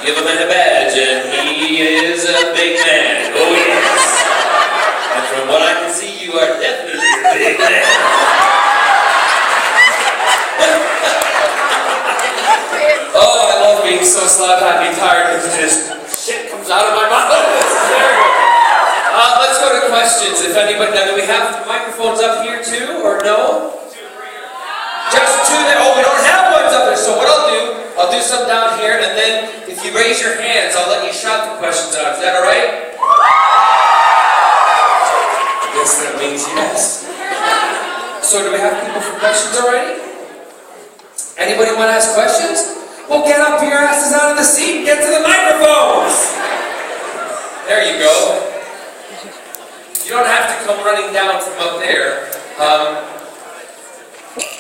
give a man a badge, and he is a big man. Oh yes. And from what I can see, you are definitely a big man. Oh, I love being so slap happy tired because just shit comes out of my mouth. This is terrible. Let's go to questions. If anybody, now do we have microphones up here too, or no? Just two there. Oh, we don't have ones up there. So what I'll do some down here, and then if you raise your hands, I'll let you shout the questions out. Is that all right? Yes, that means yes. So do we have people for questions already? Anybody want to ask questions? Well, get up your asses out of the seat and get to the microphones. There you go. You don't have to come running down from up there.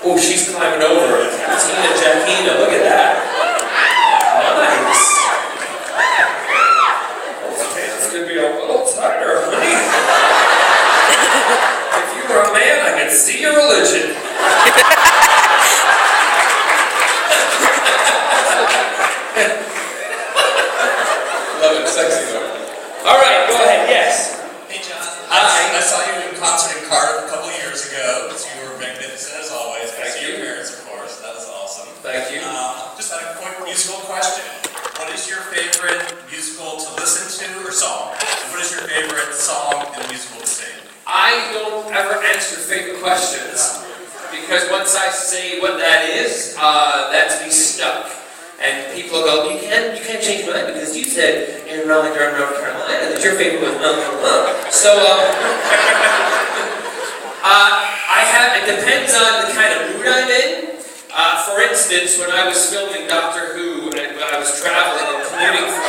Oh, she's climbing over. Tina Jackina, look at that. Nice. Okay, it's going to be a little tighter, honey. If you were a man, I could see your religion. Love it, sexy though. All right, go ahead, yes. Hey, John. Hi. I saw you in concert in Cardiff a couple years ago. You were magnificent as always. Thank you. Your parents, of course. That was awesome. Thank you. Just had a quick musical question. What is your favorite musical to listen to or song? And what is your favorite song and musical to sing? I don't ever answer favorite questions because once I say what that is, that's me stuck. And people go, you can't change mine because you said in Raleigh, Durham, North Carolina that your favorite was So, it depends on the kind of mood I'm in. For instance, when I was filming Doctor Who and when I was traveling and commuting from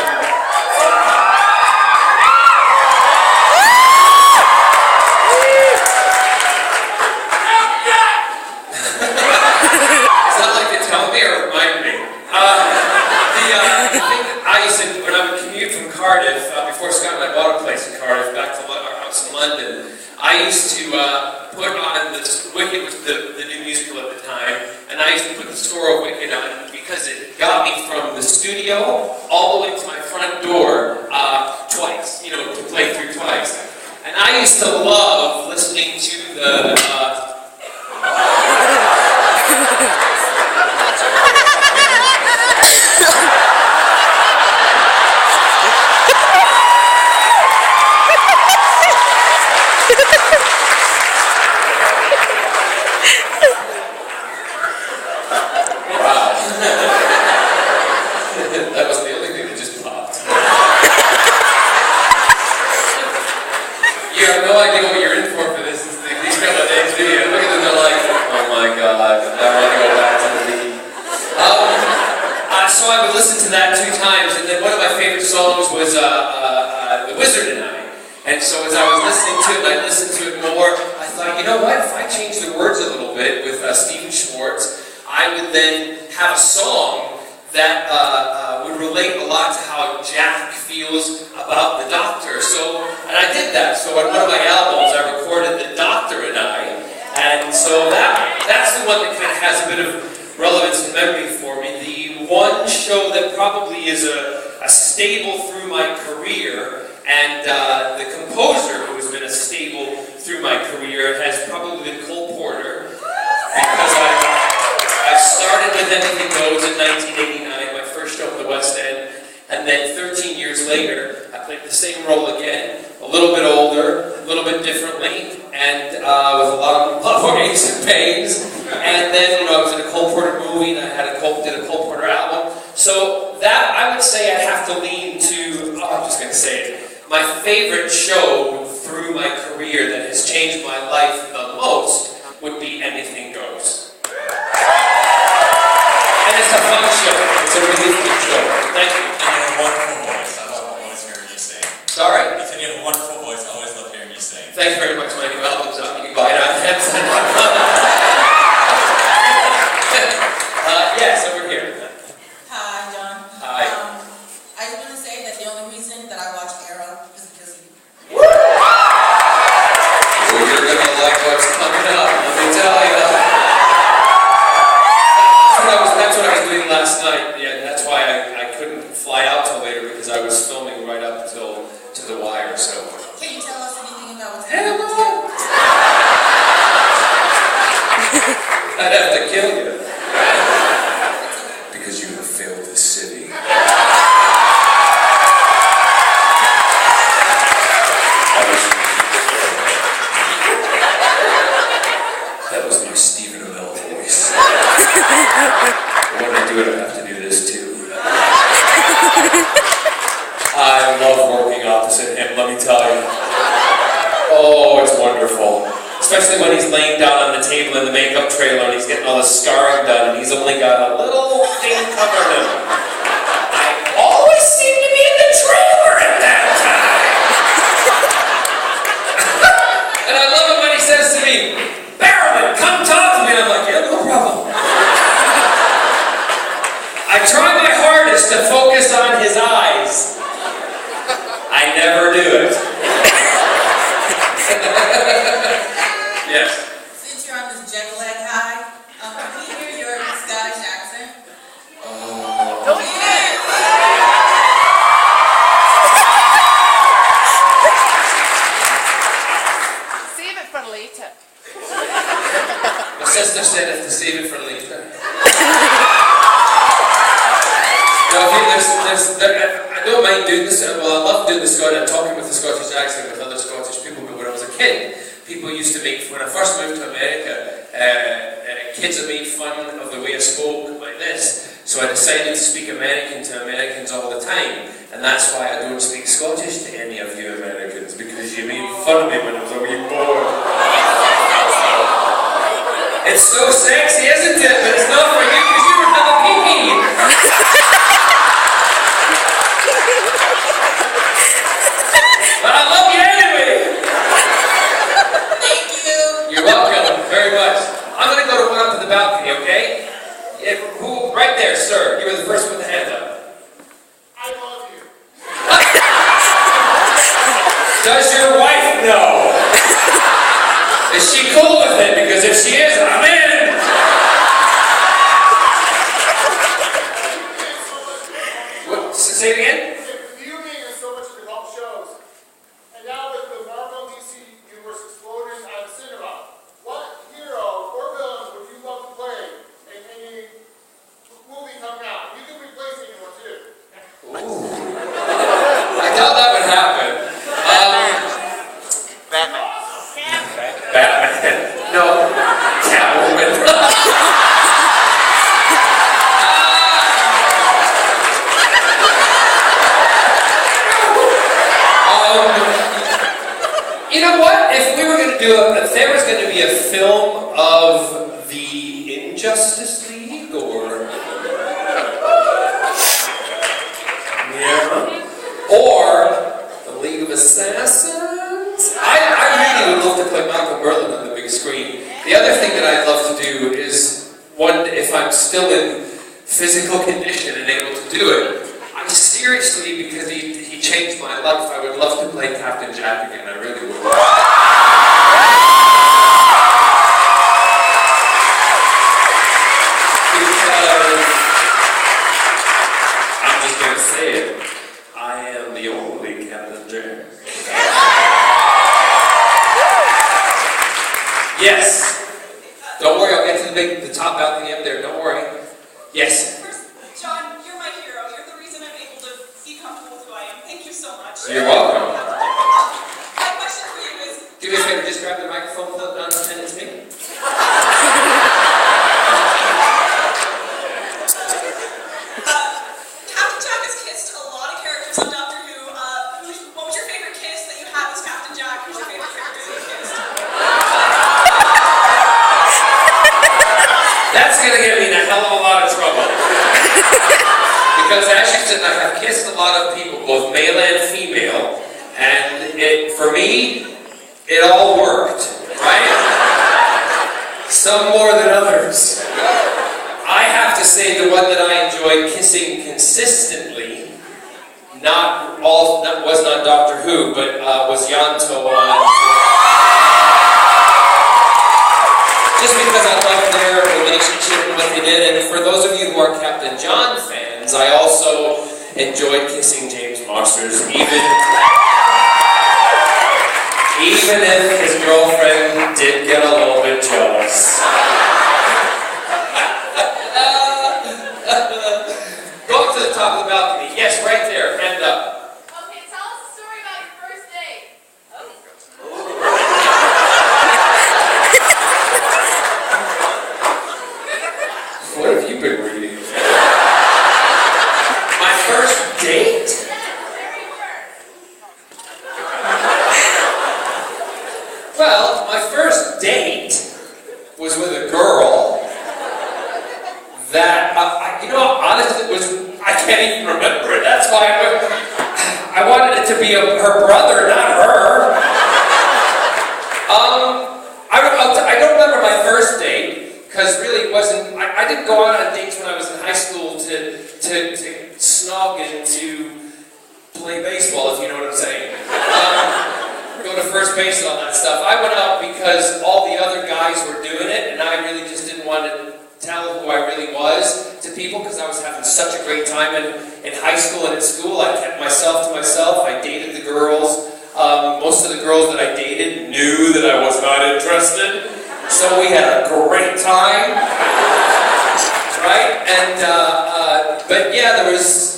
when I would commute from Cardiff, before Scott and I bought a place in Cardiff, back to our house in London, I used to put on this Wicked was the new musical at the time, and I used to put the score of Wicked on because it got me from the studio all the way to my front door twice, to play through twice. And I used to love listening to the that was the only thing that just popped. You have no idea what you're in for these couple of days video. Look at them, they're like, oh my god, I want to go back to the league. So I would listen to that 2 times, and then one of my favorite songs was The Wizard and I. And so as I was listening to it, and I listened to it more, I thought, you know what, if I change the words a little bit with Stephen Schwartz, I would then have a song that would relate a lot to how Jack feels about the Doctor. And I did that. So on one of my albums, I recorded The Doctor and I. And so that's the one that kind of has a bit of relevance and memory for me. The one show that probably is a staple through my career, and the composer who has been a staple through my career has probably been Cole Porter, because I started with Anything Goes in 1989, my first show at the West End, and then 13 years later, I played the same role again, a little bit older, a little bit differently, and with a lot of aches and pains. And then, I was in a Cole Porter movie, and I did a Cole Porter album. So that, I would say I'd have to lean to, I'm just going to say it, my favorite show through my career that has changed my life the most would be Anything Goes. And it's a fun show. It's a really good show. Thank you. And you have a wonderful voice. I love always hearing you sing. Sorry? I said you have a wonderful voice. I always love hearing you sing. Thank you very much. My new album's out. You can buy it on Amazon. Yes, over here. Hi, John. Hi. I just want to say that the only reason that I watch Arrow is because of you. Well, you're going to like what's coming up, let me tell you. That's what I was doing last night. Yeah, that's why I couldn't fly out till just to focus on his eyes. I never do it. Yes. Since you're on this jet lag high, can we hear your Scottish accent? Oh. Yeah. Save it for later. My sister said to save it for later. No, I don't mind doing this. Well, I love doing the Scottish, talking with the Scottish accent with other Scottish people. But when I was a kid, people used to make. When I first moved to America, kids made fun of the way I spoke like this. So I decided to speak American to Americans all the time, and that's why I don't speak Scottish to any of you Americans, because you made fun of me when I was a wee boy. It's so sexy, isn't it? But it's not for you because you were having pee-pee. But I love you anyway. Thank you. You're welcome, very much. I'm going to go to one up to the balcony, okay? Yeah, who? Right there, sir. You were the first one with the hand up. I love you. Does your wife know? Is she cool with it? Because if she is, I'm in. What? Say it again? Viewing is so much to help shows. And now with the Marvel DC universe exploding out of cinema, what hero or villain would you love to play in any movie coming out? You can replace anyone too. Ooh. I thought that would happen. Batman. No. Catwoman. You know what? If we were going to do if there was going to be a film of the Injustice League, or the League of Assassins, I really would love to play Michael Merlin on the big screen. The other thing that I'd love to do is, if I'm still in physical condition and able to do it, I seriously, because he changed my life, I would love to play Captain Jack again. I really would. Because I'm just going to say it. I am the only Captain Jack. Yes. Don't worry, I'll get to the top balcony up there. Don't worry. Yes. First, John, you're my hero. You're the reason I'm able to be comfortable with who I am. Thank you so much. You're welcome. My question for you is... Do me a favor, just grab the microphone, flip it on, and send it to me. Captain Jack has kissed a lot of characters on Doctor Who. What was your favorite kiss that you had as Captain Jack? Who's your favorite character that you kissed? That's going to get me in a hell of a lot of trouble. Because as you said, I have kissed a lot of people, both male and female, and for me, it all worked, right? Some more than others. I have to say the one that I enjoyed kissing consistently, was not Doctor Who, but was Yanto on. Just because I loved their relationship and what they did, and for those of you who are Captain John fans, I also enjoyed kissing James Marsters, even if his girlfriend did get a little bit jealous. Go up to the top of the balcony. Yes, right there. Hand up. Okay, tell us a story about your first date. What have you been reading? My first date? Very first. Well, my first date was with a girl that, honestly, I can't even remember it. That's why I wanted it to be her brother, not her. I don't remember my first date, because really it wasn't, I didn't go out on dates when I was in high school to snogging to play baseball, if you know what I'm saying. Go to first base and all that stuff. I went out because all the other guys were doing it, and I really just didn't want to tell who I really was to people because I was having such a great time in high school and at school. I kept myself to myself. I dated the girls. Most of the girls that I dated knew that I was not interested, so we had a great time, right? And but yeah, there was.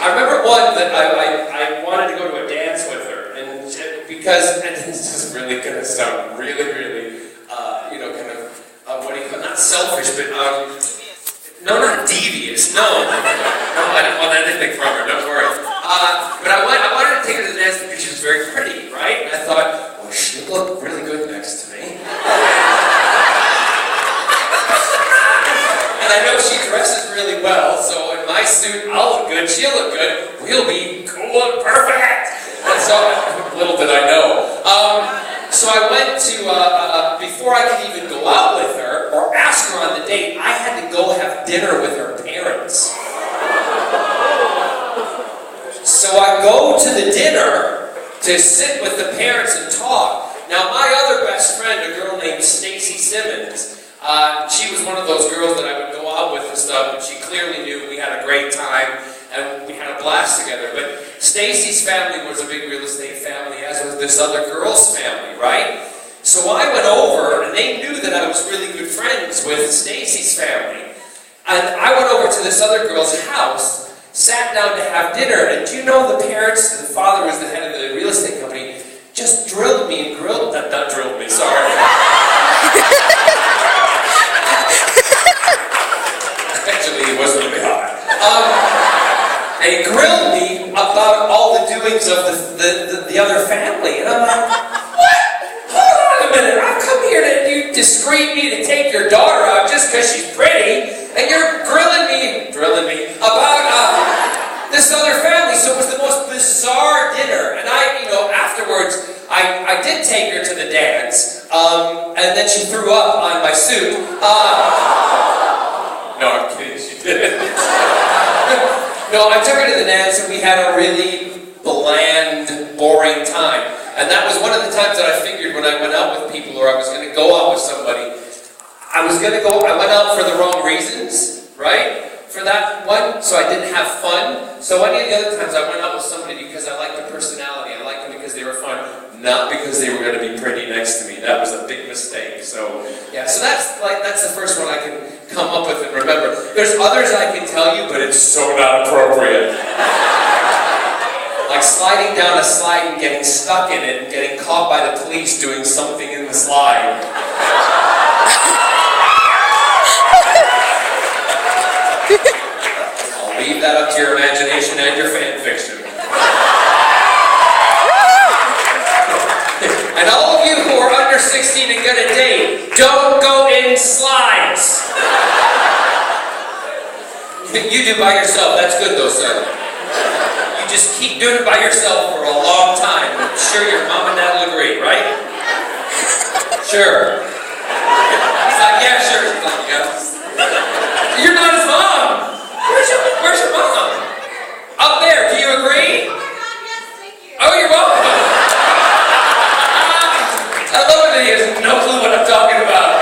I remember one that I wanted to go to a dance with her, and because, and this is really going to sound really, you know, kind of, what do you call it? Not selfish, but, no, not devious, no, I didn't want anything from her, don't worry. But I wanted to take her to the dance because she was very pretty, right? And I thought, well, she'd look really good next to me. And I know she dresses really well, so in my suit, I'll look good, she'll look good, we'll be cool and perfect! And so, little did I know. So I went to, before I could even go out with her, or ask her on the date, I had to go have dinner with her parents. So I go to the dinner to sit with the parents and talk. Now my other best friend, a girl named Stacy Simmons, she was one of those girls that I would go out with and stuff, and she clearly knew we had a great time, and we had a blast together. But Stacy's family was a big real estate family, as was this other girl's family, right? So I went over, and they knew that I was really good friends with Stacy's family. And I went over to this other girl's house, sat down to have dinner, and do you know the parents, the father was the head of the real estate company, just drilled me and grilled, not drilled me, sorry. Actually, it was really hot. They grilled me about all the doings of the other family. And I'm like, what? Hold on a minute. I've come here to discreet me to take your daughter out just because she's pretty. And you're drilling me about this other family. So it was the most bizarre dinner. And afterwards, I did take her to the dance. And then she threw up on my suit. No, I'm kidding, she didn't. No, I took her to the dance and we had a really bland, boring time. And that was one of the times that I figured when I went out with people or I was going to go out with somebody, I went out for the wrong reasons, right? For that one, so I didn't have fun. So any of the other times I went out with somebody because I liked their personality, I liked them because they were fun, not because they were going to be pretty next to me. That was a big mistake. So yeah, so that's the first one I can come up with and remember. There's others I can tell you, but it's so not appropriate. Like sliding down a slide and getting stuck in it and getting caught by the police doing something in the slide. I'll leave that up to your imagination and your fan fiction. And all of you who are under 16 and gonna date, don't go in slides. You do by yourself, that's good though, sir. You just keep doing it by yourself for a long time. I'm sure your mom and dad will agree, right? Sure. He's like, yeah, sure. He's like, yeah. You're not his mom. Where's your mom? Up there, do you agree? Oh, you're welcome. I love it that he has no clue what I'm talking about.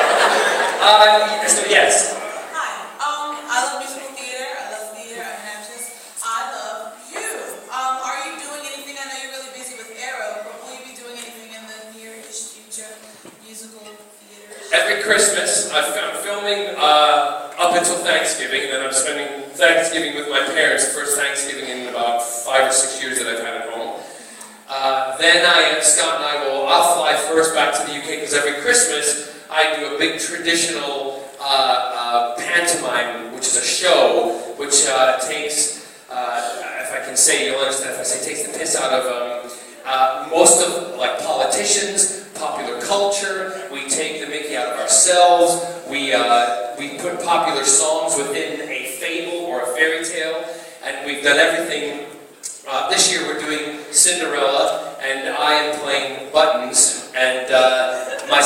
So yes. Hi. I love musical theater. I love theater. I'm an actress. I love you. Are you doing anything? I know you're really busy with Arrow, but will you be doing anything in the near-ish future? Musical theater? Every Christmas, I'm filming up until Thanksgiving, and then I'm spending Thanksgiving with my parents. The first Thanksgiving in about 5 or 6 years that I've had at home. Then Scott and I'll fly first back to the UK because every Christmas I do a big traditional pantomime, which is a show, which takes, if I can say, you'll understand if I say, takes the piss out of most of, like, politicians, popular culture. We take the mickey out of ourselves. We put popular songs within a fable or a fairy tale, and we've done everything. This year we're doing Cinderella, and I am playing Buttons, And my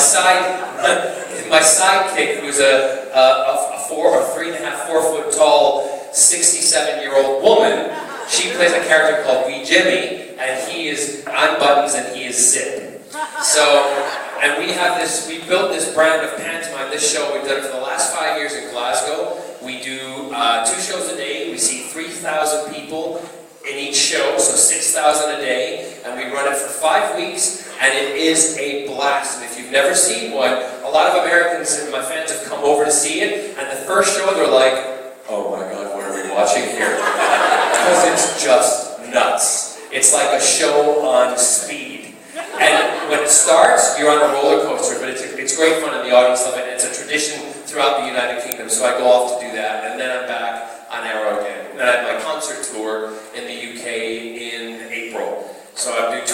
sidekick, who's a 4 foot tall, 67-year-old woman, she plays a character called Wee Jimmy, and he is on buttons and he is Sid. So, and we built this brand of pantomime, this show, we've done it for the last 5 years in Glasgow. We do 2 shows a day, we see 3,000 people in each show, so 6,000 a day, and we run it for 5 weeks, and it is a blast. And if you've never seen one, a lot of Americans and my fans have come over to see it, and the first show they're like, oh my god, what are we watching here? Because it's just nuts. It's like a show on speed. And when it starts, you're on a roller coaster, but it's great fun and the audience love it, and it's a tradition throughout the United Kingdom, so I go off to do that, and then I'm back on Arrow again. And I have my concert tour,